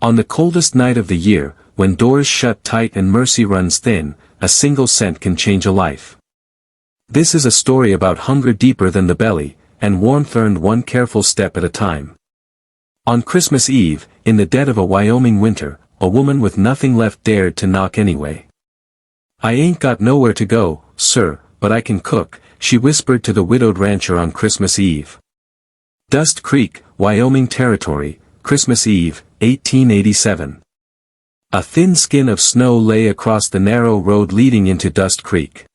On the coldest night of the year, when doors shut tight and mercy runs thin, a single cent can change a life. This is a story about hunger deeper than the belly, and warmth earned one careful step at a time. On Christmas Eve, in the dead of a Wyoming winter, a woman with nothing left dared to knock anyway. "I ain't got nowhere to go, sir, but I can cook," she whispered to the widowed rancher on Christmas Eve. Dust Creek, Wyoming Territory, Christmas Eve, 1887. A thin skin of snow lay across the narrow road leading into Dust Creek.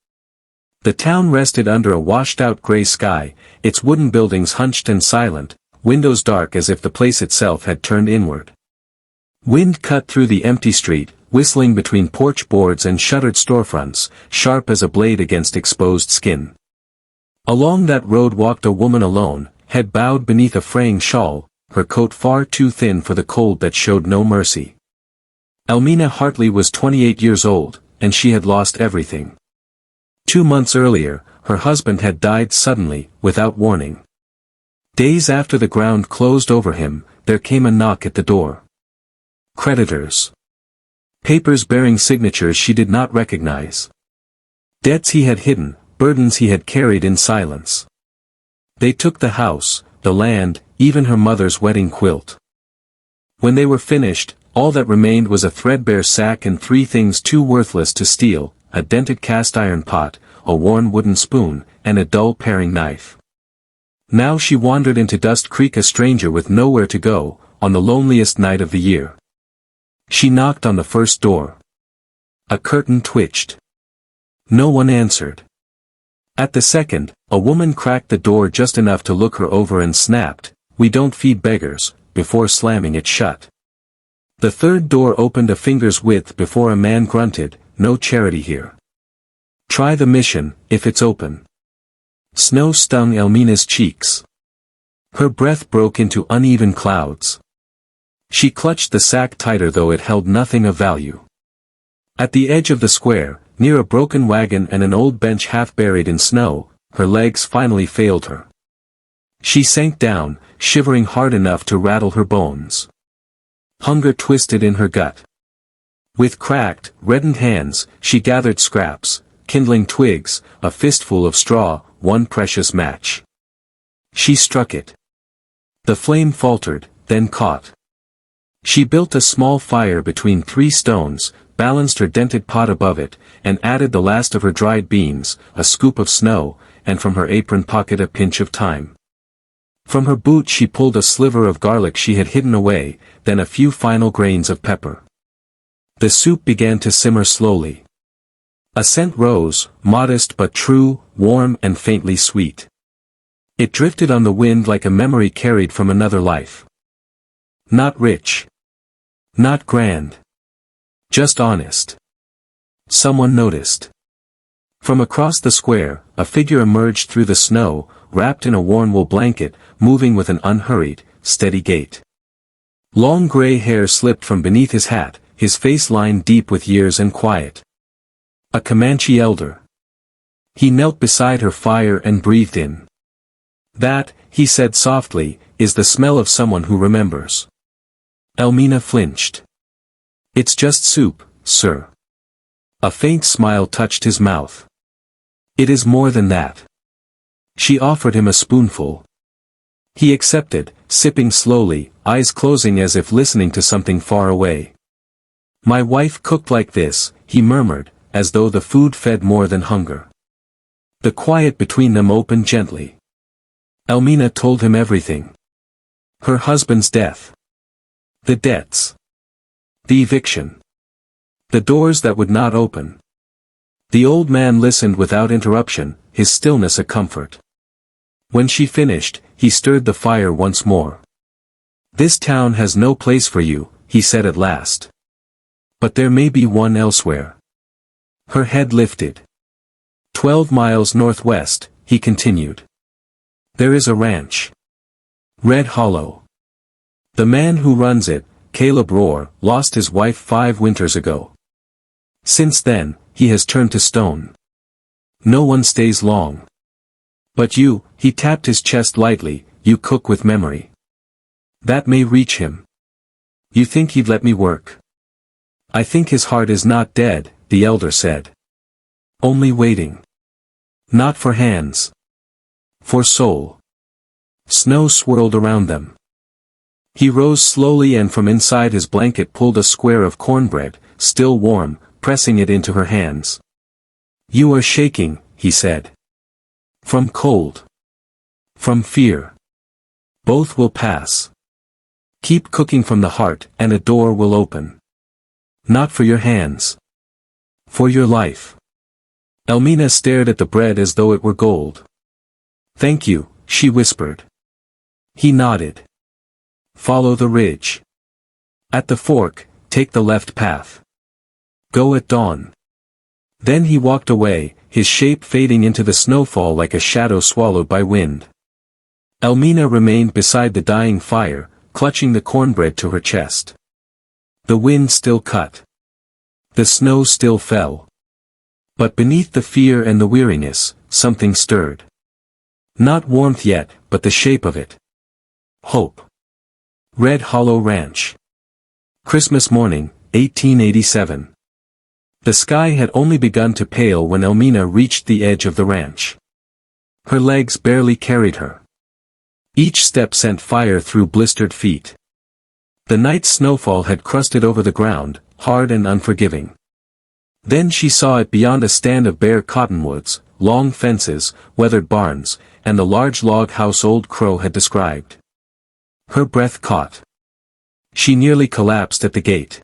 The town rested under a washed-out gray sky, its wooden buildings hunched and silent, windows dark as if the place itself had turned inward. Wind cut through the empty street, whistling between porch boards and shuttered storefronts, sharp as a blade against exposed skin. Along that road walked a woman alone, head bowed beneath a fraying shawl, her coat far too thin for the cold that showed no mercy. Elmina Hartley was 28 years old, and she had lost everything. 2 months earlier, her husband had died suddenly, without warning. Days after the ground closed over him, there came a knock at the door. Creditors. Papers bearing signatures she did not recognize. Debts he had hidden, burdens he had carried in silence. They took the house, the land, even her mother's wedding quilt. When they were finished, all that remained was a threadbare sack and 3 things too worthless to steal: a dented cast-iron pot, a worn wooden spoon, and a dull paring knife. Now she wandered into Dust Creek a stranger with nowhere to go, on the loneliest night of the year. She knocked on the first door. A curtain twitched. No one answered. At the second, a woman cracked the door just enough to look her over and snapped, "We don't feed beggars," before slamming it shut. The third door opened a finger's width before a man grunted, "No charity here. Try the mission, if it's open." Snow stung Elmina's cheeks. Her breath broke into uneven clouds. She clutched the sack tighter though it held nothing of value. At the edge of the square, near a broken wagon and an old bench half buried in snow, her legs finally failed her. She sank down, shivering hard enough to rattle her bones. Hunger twisted in her gut. With cracked, reddened hands, she gathered scraps, kindling twigs, a fistful of straw, one precious match. She struck it. The flame faltered, then caught. She built a small fire between 3 stones, balanced her dented pot above it, and added the last of her dried beans, a scoop of snow, and from her apron pocket a pinch of thyme. From her boot she pulled a sliver of garlic she had hidden away, then a few final grains of pepper. The soup began to simmer slowly. A scent rose, modest but true, warm and faintly sweet. It drifted on the wind like a memory carried from another life. Not rich. Not grand. Just honest. Someone noticed. From across the square, a figure emerged through the snow, wrapped in a worn wool blanket, moving with an unhurried, steady gait. Long gray hair slipped from beneath his hat, his face lined deep with years and quiet. A Comanche elder. He knelt beside her fire and breathed in. "That," he said softly, "is the smell of someone who remembers." Elmina flinched. "It's just soup, sir." A faint smile touched his mouth. "It is more than that." She offered him a spoonful. He accepted, sipping slowly, eyes closing as if listening to something far away. "My wife cooked like this," he murmured, as though the food fed more than hunger. The quiet between them opened gently. Elmina told him everything. Her husband's death. The debts. The eviction. The doors that would not open. The old man listened without interruption, his stillness a comfort. When she finished, he stirred the fire once more. "This town has no place for you," he said at last. "But there may be one elsewhere." Her head lifted. 12 miles northwest, he continued. "There is a ranch. Red Hollow. The man who runs it, Caleb Rohr, lost his wife 5 winters ago. Since then, he has turned to stone. No one stays long. But you," he tapped his chest lightly, "you cook with memory. That may reach him." You think he'd let me work? I think his heart is not dead, the elder said. Only waiting. Not for hands. For soul. Snow swirled around them. He rose slowly and from inside his blanket pulled a square of cornbread, still warm, pressing it into her hands. You are shaking, he said. From cold. From fear. Both will pass. Keep cooking from the heart and a door will open. Not for your hands. For your life. Elmina stared at the bread as though it were gold. Thank you, she whispered. He nodded. Follow the ridge. At the fork, take the left path. Go at dawn. Then he walked away, his shape fading into the snowfall like a shadow swallowed by wind. Elmina remained beside the dying fire, clutching the cornbread to her chest. The wind still cut. The snow still fell. But beneath the fear and the weariness, something stirred. Not warmth yet, but the shape of it. Hope. Red Hollow Ranch. Christmas morning, 1887. The sky had only begun to pale when Elmina reached the edge of the ranch. Her legs barely carried her. Each step sent fire through blistered feet. The night's snowfall had crusted over the ground, hard and unforgiving. Then she saw it beyond a stand of bare cottonwoods, long fences, weathered barns, and the large log house old Crow had described. Her breath caught. She nearly collapsed at the gate.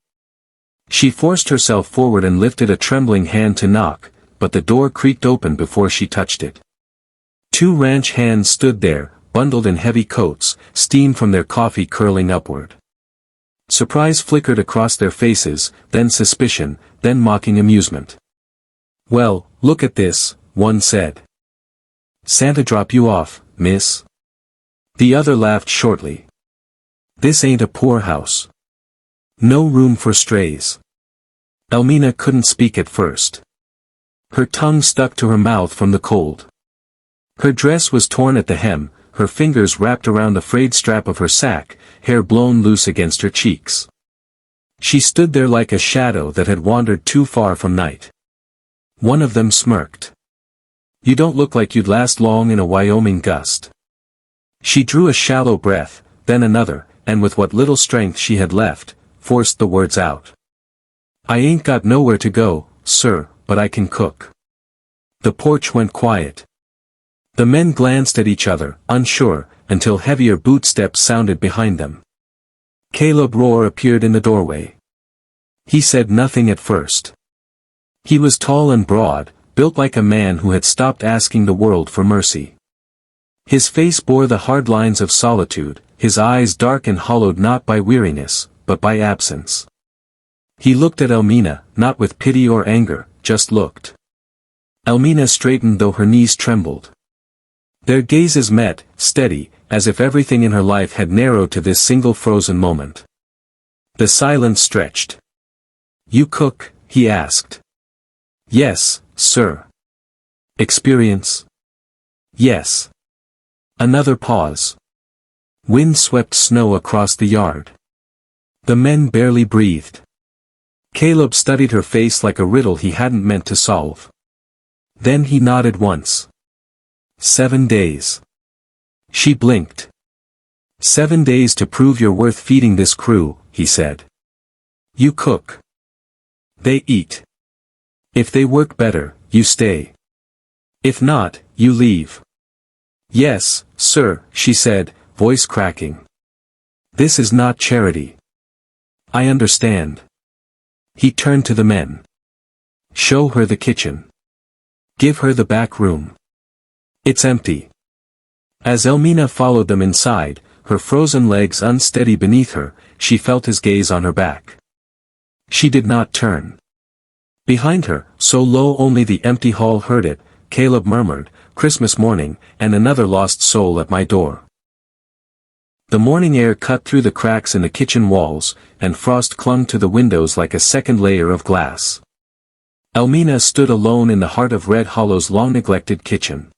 She forced herself forward and lifted a trembling hand to knock, but the door creaked open before she touched it. Two ranch hands stood there, bundled in heavy coats, steam from their coffee curling upward. Surprise flickered across their faces, then suspicion, then mocking amusement. Well, look at this, one said. Santa drop you off, miss? The other laughed shortly. This ain't a poorhouse. No room for strays. Elmina couldn't speak at first. Her tongue stuck to her mouth from the cold. Her dress was torn at the hem, her fingers wrapped around the frayed strap of her sack, hair blown loose against her cheeks. She stood there like a shadow that had wandered too far from night. One of them smirked. You don't look like you'd last long in a Wyoming gust. She drew a shallow breath, then another, and with what little strength she had left, forced the words out. I ain't got nowhere to go, sir, but I can cook. The porch went quiet. The men glanced at each other, unsure, until heavier bootsteps sounded behind them. Caleb Rohr appeared in the doorway. He said nothing at first. He was tall and broad, built like a man who had stopped asking the world for mercy. His face bore the hard lines of solitude, his eyes dark and hollowed not by weariness, but by absence. He looked at Elmina, not with pity or anger, just looked. Elmina straightened though her knees trembled. Their gazes met, steady, as if everything in her life had narrowed to this single frozen moment. The silence stretched. You cook? He asked. Yes, sir. Experience? Yes. Another pause. Wind swept snow across the yard. The men barely breathed. Caleb studied her face like a riddle he hadn't meant to solve. Then he nodded once. 7 days. She blinked. 7 days to prove you're worth feeding this crew, he said. You cook. They eat. If they work better, you stay. If not, you leave. Yes, sir, she said, voice cracking. This is not charity. I understand. He turned to the men. Show her the kitchen. Give her the back room. It's empty. As Elmina followed them inside, her frozen legs unsteady beneath her, she felt his gaze on her back. She did not turn. Behind her, so low only the empty hall heard it, Caleb murmured, Christmas morning, and another lost soul at my door. The morning air cut through the cracks in the kitchen walls, and frost clung to the windows like a second layer of glass. Elmina stood alone in the heart of Red Hollow's long-neglected kitchen.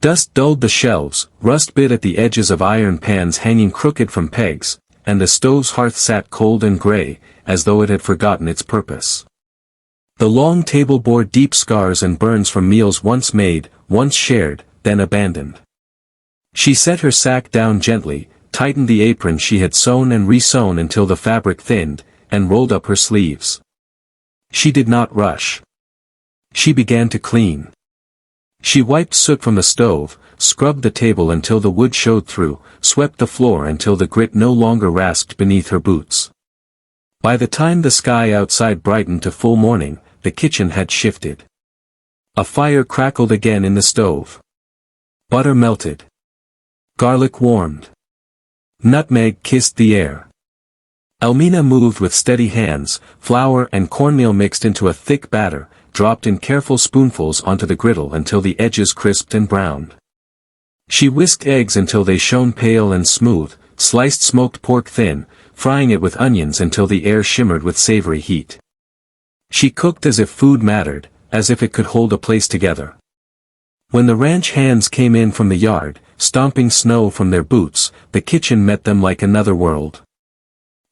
Dust dulled the shelves, rust bit at the edges of iron pans hanging crooked from pegs, and the stove's hearth sat cold and gray, as though it had forgotten its purpose. The long table bore deep scars and burns from meals once made, once shared, then abandoned. She set her sack down gently, tightened the apron she had sewn and re-sewn until the fabric thinned, and rolled up her sleeves. She did not rush. She began to clean. She wiped soot from the stove, scrubbed the table until the wood showed through, swept the floor until the grit no longer rasped beneath her boots. By the time the sky outside brightened to full morning, the kitchen had shifted. A fire crackled again in the stove. Butter melted. Garlic warmed. Nutmeg kissed the air. Elmina moved with steady hands, flour and cornmeal mixed into a thick batter, dropped in careful spoonfuls onto the griddle until the edges crisped and browned. She whisked eggs until they shone pale and smooth, sliced smoked pork thin, frying it with onions until the air shimmered with savory heat. She cooked as if food mattered, as if it could hold a place together. When the ranch hands came in from the yard, stomping snow from their boots, the kitchen met them like another world.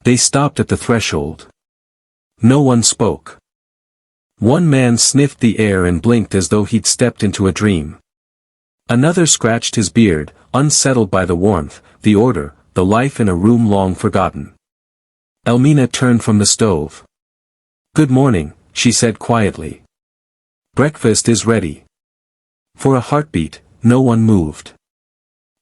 They stopped at the threshold. No one spoke. One man sniffed the air and blinked as though he'd stepped into a dream. Another scratched his beard, unsettled by the warmth, the order, the life in a room long forgotten. Elmina turned from the stove. "Good morning," she said quietly. "Breakfast is ready." For a heartbeat, no one moved.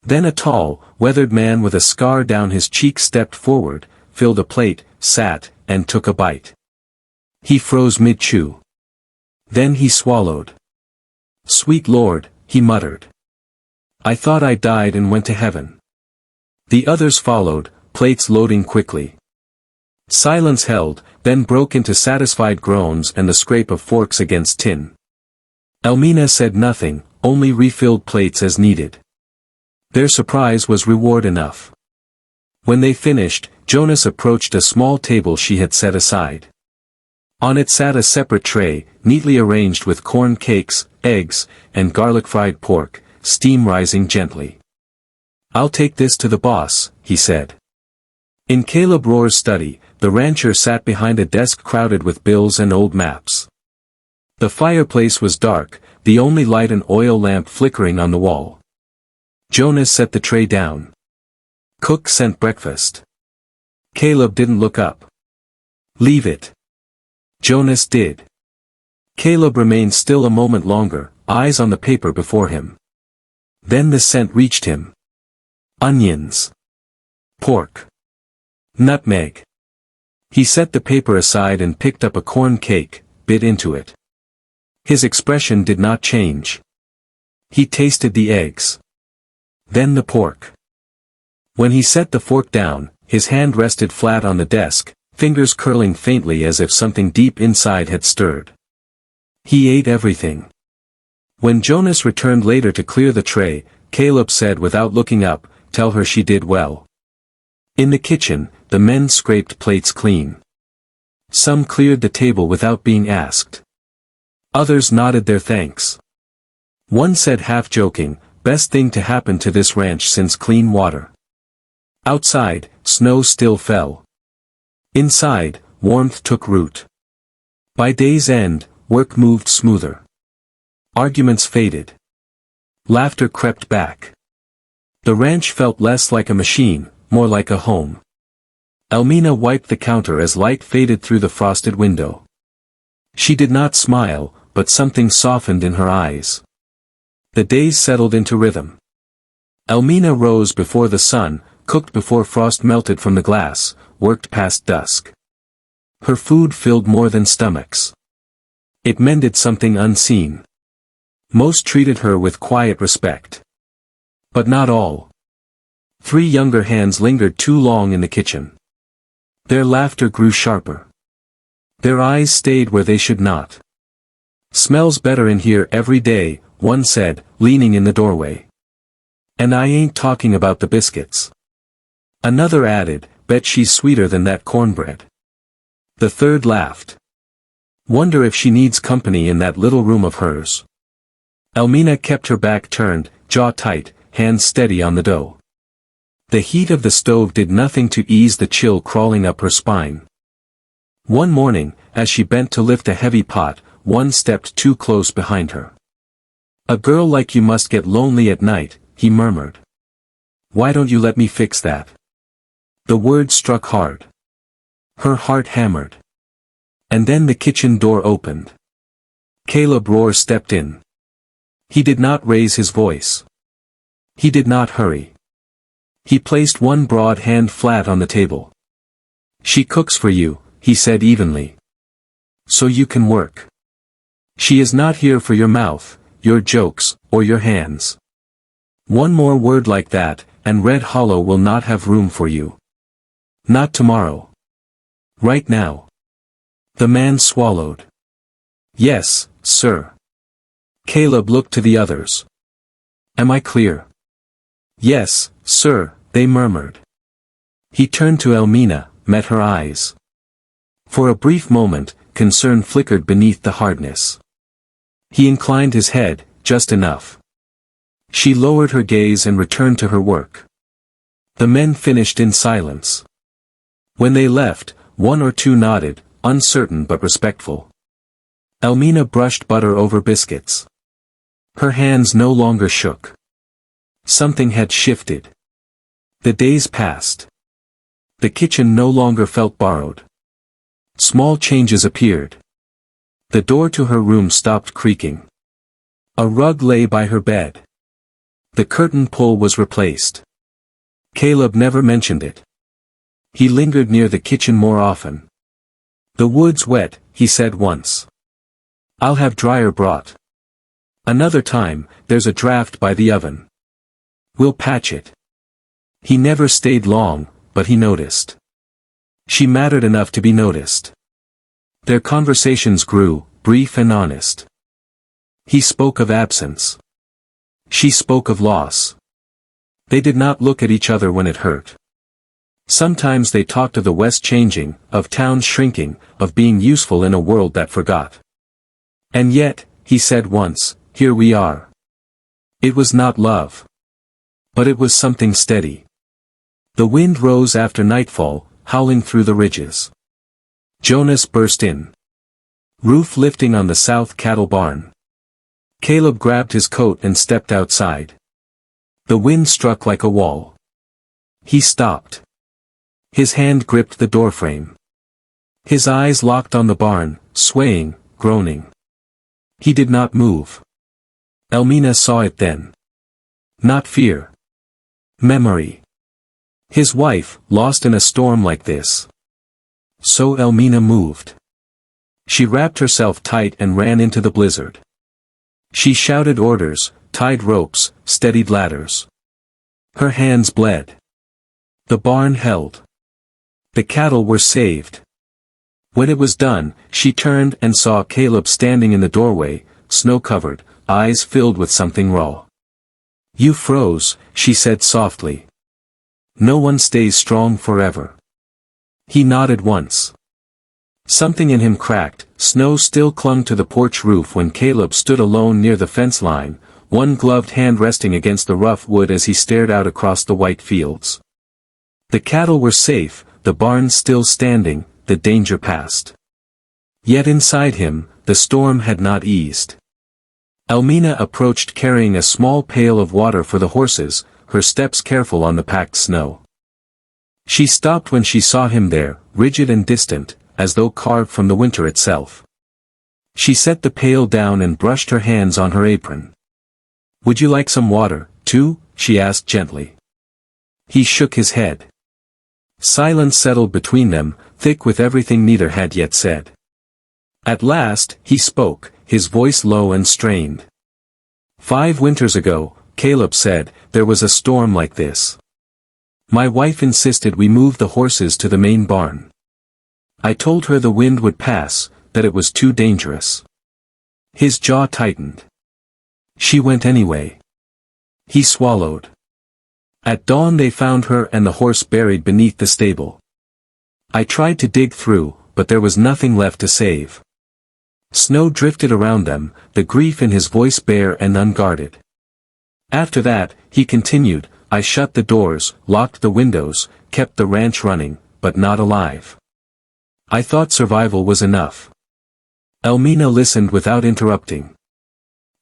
Then a tall, weathered man with a scar down his cheek stepped forward, filled a plate, sat, and took a bite. He froze mid-chew. Then he swallowed. "Sweet Lord," he muttered. "I thought I died and went to heaven." The others followed, plates loading quickly. Silence held, then broke into satisfied groans and the scrape of forks against tin. Elmina said nothing, only refilled plates as needed. Their surprise was reward enough. When they finished, Jonas approached a small table she had set aside. On it sat a separate tray, neatly arranged with corn cakes, eggs, and garlic-fried pork, steam rising gently. "I'll take this to the boss," he said. In Caleb Rohr's study, the rancher sat behind a desk crowded with bills and old maps. The fireplace was dark, the only light an oil lamp flickering on the wall. Jonas set the tray down. "Cook sent breakfast." Caleb didn't look up. "Leave it." Jonas did. Caleb remained still a moment longer, eyes on the paper before him. Then the scent reached him. Onions. Pork. Nutmeg. He set the paper aside and picked up a corn cake, bit into it. His expression did not change. He tasted the eggs. Then the pork. When he set the fork down, his hand rested flat on the desk, fingers curling faintly as if something deep inside had stirred. He ate everything. When Jonas returned later to clear the tray, Caleb said without looking up, "Tell her she did well." In the kitchen, the men scraped plates clean. Some cleared the table without being asked. Others nodded their thanks. One said half-joking, "Best thing to happen to this ranch since clean water." Outside, snow still fell. Inside, warmth took root. By day's end, work moved smoother. Arguments faded. Laughter crept back. The ranch felt less like a machine, more like a home. Elmina wiped the counter as light faded through the frosted window. She did not smile, but something softened in her eyes. The days settled into rhythm. Elmina rose before the sun, cooked before frost melted from the glass, worked past dusk. Her food filled more than stomachs. It mended something unseen. Most treated her with quiet respect. But not all. 3 younger hands lingered too long in the kitchen. Their laughter grew sharper. Their eyes stayed where they should not. "Smells better in here every day," one said, leaning in the doorway. "And I ain't talking about the biscuits." Another added, "Bet she's sweeter than that cornbread." The third laughed. "Wonder if she needs company in that little room of hers." Elmina kept her back turned, jaw tight, hands steady on the dough. The heat of the stove did nothing to ease the chill crawling up her spine. One morning, as she bent to lift a heavy pot, one stepped too close behind her. "A girl like you must get lonely at night," he murmured. "Why don't you let me fix that?" The word struck hard. Her heart hammered. And then the kitchen door opened. Caleb Rohr stepped in. He did not raise his voice. He did not hurry. He placed one broad hand flat on the table. "She cooks for you," he said evenly. "So you can work. She is not here for your mouth, your jokes, or your hands. One more word like that, and Red Hollow will not have room for you. Not tomorrow. Right now." The man swallowed. "Yes, sir." Caleb looked to the others. "Am I clear?" "Yes, sir," they murmured. He turned to Elmina, met her eyes. For a brief moment, concern flickered beneath the hardness. He inclined his head, just enough. She lowered her gaze and returned to her work. The men finished in silence. When they left, one or two nodded, uncertain but respectful. Elmina brushed butter over biscuits. Her hands no longer shook. Something had shifted. The days passed. The kitchen no longer felt borrowed. Small changes appeared. The door to her room stopped creaking. A rug lay by her bed. The curtain pull was replaced. Caleb never mentioned it. He lingered near the kitchen more often. "The wood's wet," he said once. "I'll have dryer brought." Another time, "There's a draft by the oven. We'll patch it." He never stayed long, but he noticed. She mattered enough to be noticed. Their conversations grew, brief and honest. He spoke of absence. She spoke of loss. They did not look at each other when it hurt. Sometimes they talked of the West changing, of towns shrinking, of being useful in a world that forgot. "And yet," he said once, "here we are." It was not love. But it was something steady. The wind rose after nightfall, howling through the ridges. Jonas burst in. Roof lifting on the south cattle barn. Caleb grabbed his coat and stepped outside. The wind struck like a wall. He stopped. His hand gripped the doorframe. His eyes locked on the barn, swaying, groaning. He did not move. Elmina saw it then. Not fear. Memory. His wife, lost in a storm like this. So Elmina moved. She wrapped herself tight and ran into the blizzard. She shouted orders, tied ropes, steadied ladders. Her hands bled. The barn held. The cattle were saved. When it was done, she turned and saw Caleb standing in the doorway, snow-covered, eyes filled with something raw. "You froze," she said softly. "No one stays strong forever." He nodded once. Something in him cracked. Snow still clung to the porch roof when Caleb stood alone near the fence line, one gloved hand resting against the rough wood as he stared out across the white fields. The cattle were safe, the barn still standing, the danger past. Yet inside him, the storm had not eased. Elmina approached carrying a small pail of water for the horses, her steps careful on the packed snow. She stopped when she saw him there, rigid and distant, as though carved from the winter itself. She set the pail down and brushed her hands on her apron. "Would you like some water, too?" she asked gently. He shook his head. Silence settled between them, thick with everything neither had yet said. At last, he spoke, his voice low and strained. 5 winters ago, Caleb said, there was a storm like this. My wife insisted we move the horses to the main barn. I told her the wind would pass, that it was too dangerous. His jaw tightened. She went anyway. He swallowed. At dawn they found her and the horse buried beneath the stable. I tried to dig through, but there was nothing left to save. Snow drifted around them, the grief in his voice bare and unguarded. After that, he continued, I shut the doors, locked the windows, kept the ranch running, but not alive. I thought survival was enough. Elmina listened without interrupting.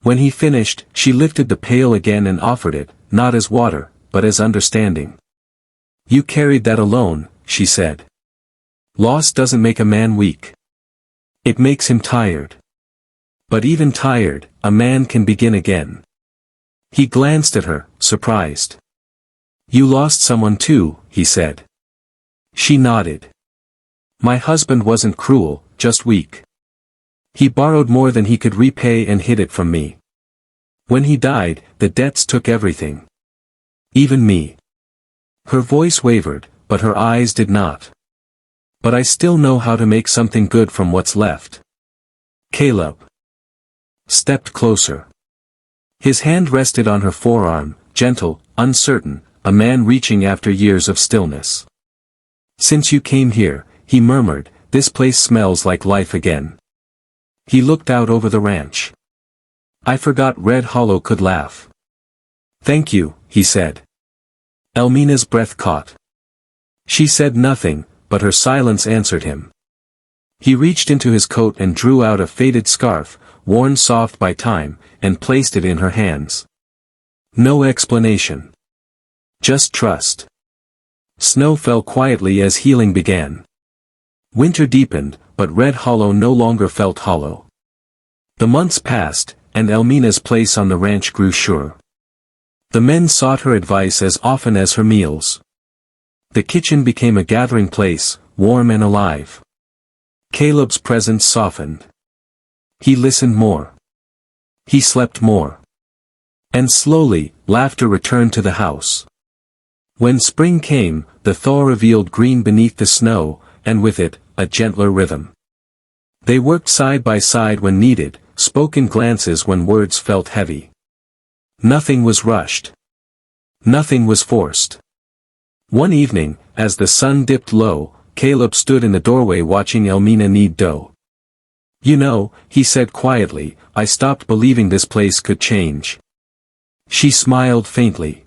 When he finished, she lifted the pail again and offered it, not as water, but as understanding. You carried that alone, she said. Loss doesn't make a man weak. It makes him tired. But even tired, a man can begin again. He glanced at her, surprised. You lost someone too, he said. She nodded. My husband wasn't cruel, just weak. He borrowed more than he could repay and hid it from me. When he died, the debts took everything. Even me. Her voice wavered, but her eyes did not. But I still know how to make something good from what's left. Caleb stepped closer. His hand rested on her forearm, gentle, uncertain, a man reaching after years of stillness. Since you came here, he murmured, this place smells like life again. He looked out over the ranch. I forgot Red Hollow could laugh. Thank you, he said. Elmina's breath caught. She said nothing, but her silence answered him. He reached into his coat and drew out a faded scarf, worn soft by time, and placed it in her hands. No explanation. Just trust. Snow fell quietly as healing began. Winter deepened, but Red Hollow no longer felt hollow. The months passed, and Elmina's place on the ranch grew sure. The men sought her advice as often as her meals. The kitchen became a gathering place, warm and alive. Caleb's presence softened. He listened more. He slept more. And slowly, laughter returned to the house. When spring came, the thaw revealed green beneath the snow, and with it, a gentler rhythm. They worked side by side when needed, spoke in glances when words felt heavy. Nothing was rushed. Nothing was forced. One evening, as the sun dipped low, Caleb stood in the doorway watching Elmina knead dough. You know, he said quietly, I stopped believing this place could change. She smiled faintly.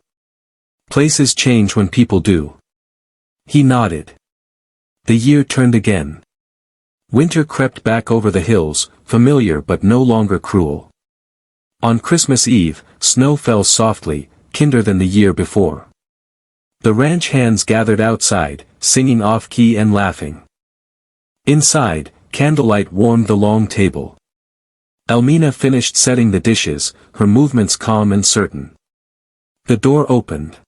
Places change when people do. He nodded. The year turned again. Winter crept back over the hills, familiar but no longer cruel. On Christmas Eve, snow fell softly, kinder than the year before. The ranch hands gathered outside, singing off-key and laughing. Inside, candlelight warmed the long table. Elmina finished setting the dishes, her movements calm and certain. The door opened.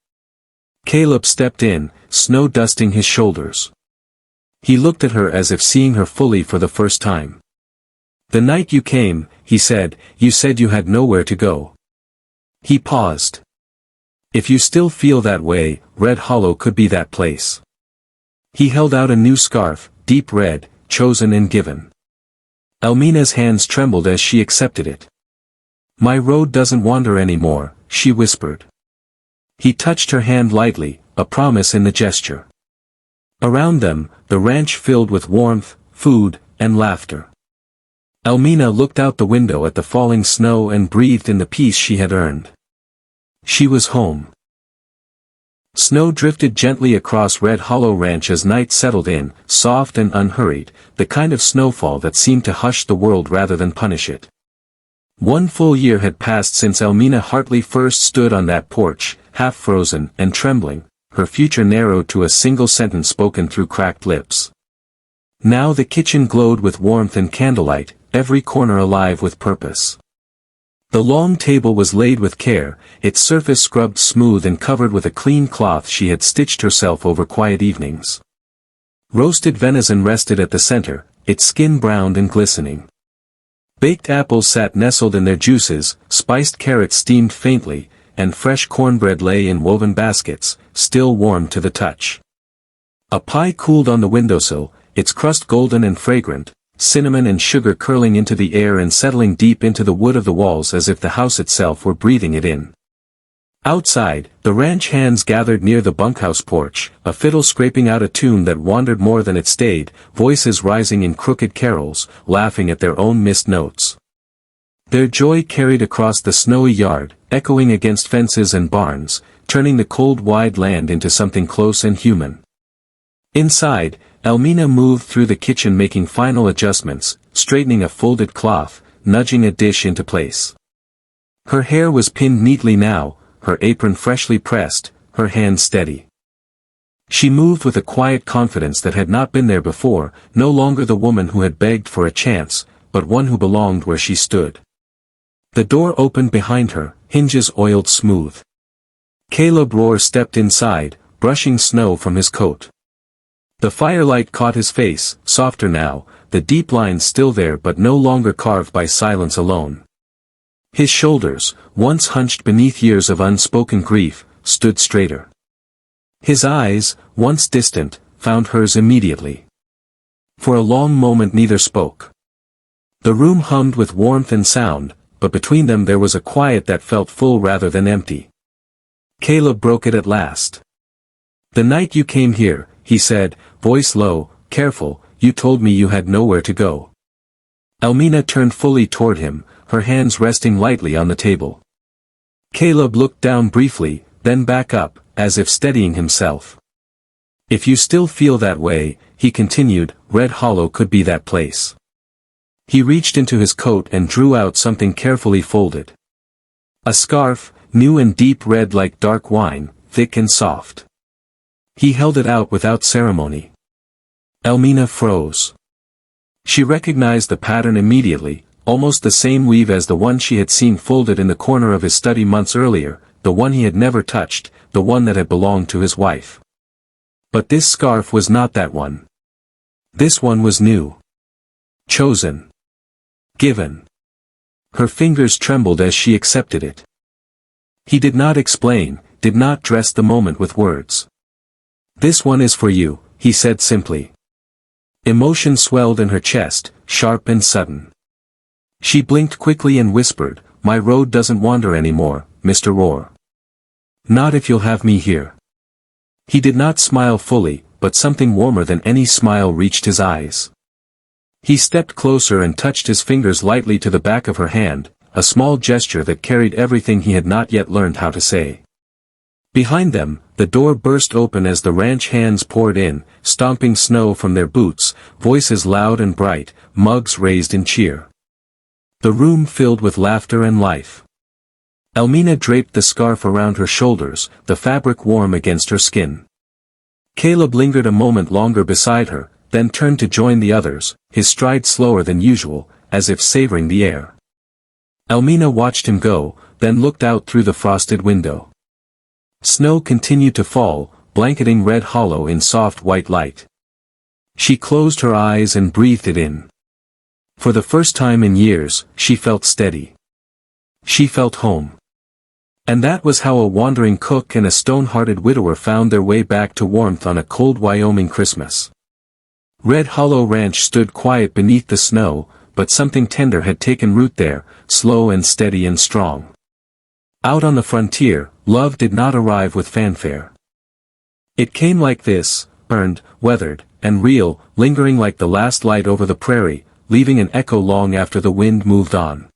Caleb stepped in, snow dusting his shoulders. He looked at her as if seeing her fully for the first time. The night you came, he said you had nowhere to go. He paused. If you still feel that way, Red Hollow could be that place. He held out a new scarf, deep red, chosen and given. Elmina's hands trembled as she accepted it. My road doesn't wander anymore, she whispered. He touched her hand lightly, a promise in the gesture. Around them, the ranch filled with warmth, food, and laughter. Elmina looked out the window at the falling snow and breathed in the peace she had earned. She was home. Snow drifted gently across Red Hollow Ranch as night settled in, soft and unhurried, the kind of snowfall that seemed to hush the world rather than punish it. One full year had passed since Elmina Hartley first stood on that porch, half frozen and trembling, her future narrowed to a single sentence spoken through cracked lips. Now the kitchen glowed with warmth and candlelight, every corner alive with purpose. The long table was laid with care, its surface scrubbed smooth and covered with a clean cloth she had stitched herself over quiet evenings. Roasted venison rested at the center, its skin browned and glistening. Baked apples sat nestled in their juices, spiced carrots steamed faintly, and fresh cornbread lay in woven baskets, still warm to the touch. A pie cooled on the windowsill, its crust golden and fragrant, cinnamon and sugar curling into the air and settling deep into the wood of the walls as if the house itself were breathing it in. Outside, the ranch hands gathered near the bunkhouse porch, a fiddle scraping out a tune that wandered more than it stayed, voices rising in crooked carols, laughing at their own missed notes. Their joy carried across the snowy yard, echoing against fences and barns, turning the cold wide land into something close and human. Inside, Elmina moved through the kitchen making final adjustments, straightening a folded cloth, nudging a dish into place. Her hair was pinned neatly now, her apron freshly pressed, her hands steady. She moved with a quiet confidence that had not been there before, no longer the woman who had begged for a chance, but one who belonged where she stood. The door opened behind her, hinges oiled smooth. Caleb Rohr stepped inside, brushing snow from his coat. The firelight caught his face, softer now, the deep lines still there but no longer carved by silence alone. His shoulders, once hunched beneath years of unspoken grief, stood straighter. His eyes, once distant, found hers immediately. For a long moment neither spoke. The room hummed with warmth and sound, but between them there was a quiet that felt full rather than empty. Caleb broke it at last. "The night you came here," he said, voice low, careful, "you told me you had nowhere to go." Elmina turned fully toward him, her hands resting lightly on the table. Caleb looked down briefly, then back up, as if steadying himself. "If you still feel that way," he continued, "Red Hollow could be that place." He reached into his coat and drew out something carefully folded. A scarf, new and deep red like dark wine, thick and soft. He held it out without ceremony. Elmina froze. She recognized the pattern immediately, almost the same weave as the one she had seen folded in the corner of his study months earlier, the one he had never touched, the one that had belonged to his wife. But this scarf was not that one. This one was new. Chosen. Given. Her fingers trembled as she accepted it. He did not explain, did not dress the moment with words. "This one is for you," he said simply. Emotion swelled in her chest, sharp and sudden. She blinked quickly and whispered, "My road doesn't wander anymore, Mr. Rohr. Not if you'll have me here." He did not smile fully, but something warmer than any smile reached his eyes. He stepped closer and touched his fingers lightly to the back of her hand, a small gesture that carried everything he had not yet learned how to say. Behind them, the door burst open as the ranch hands poured in, stomping snow from their boots, voices loud and bright, mugs raised in cheer. The room filled with laughter and life. Elmina draped the scarf around her shoulders, the fabric warm against her skin. Caleb lingered a moment longer beside her, then turned to join the others, his stride slower than usual, as if savoring the air. Elmina watched him go, then looked out through the frosted window. Snow continued to fall, blanketing Red Hollow in soft white light. She closed her eyes and breathed it in. For the first time in years, she felt steady. She felt home. And that was how a wandering cook and a stone-hearted widower found their way back to warmth on a cold Wyoming Christmas. Red Hollow Ranch stood quiet beneath the snow, but something tender had taken root there, slow and steady and strong. Out on the frontier, love did not arrive with fanfare. It came like this, earned, weathered, and real, lingering like the last light over the prairie, leaving an echo long after the wind moved on.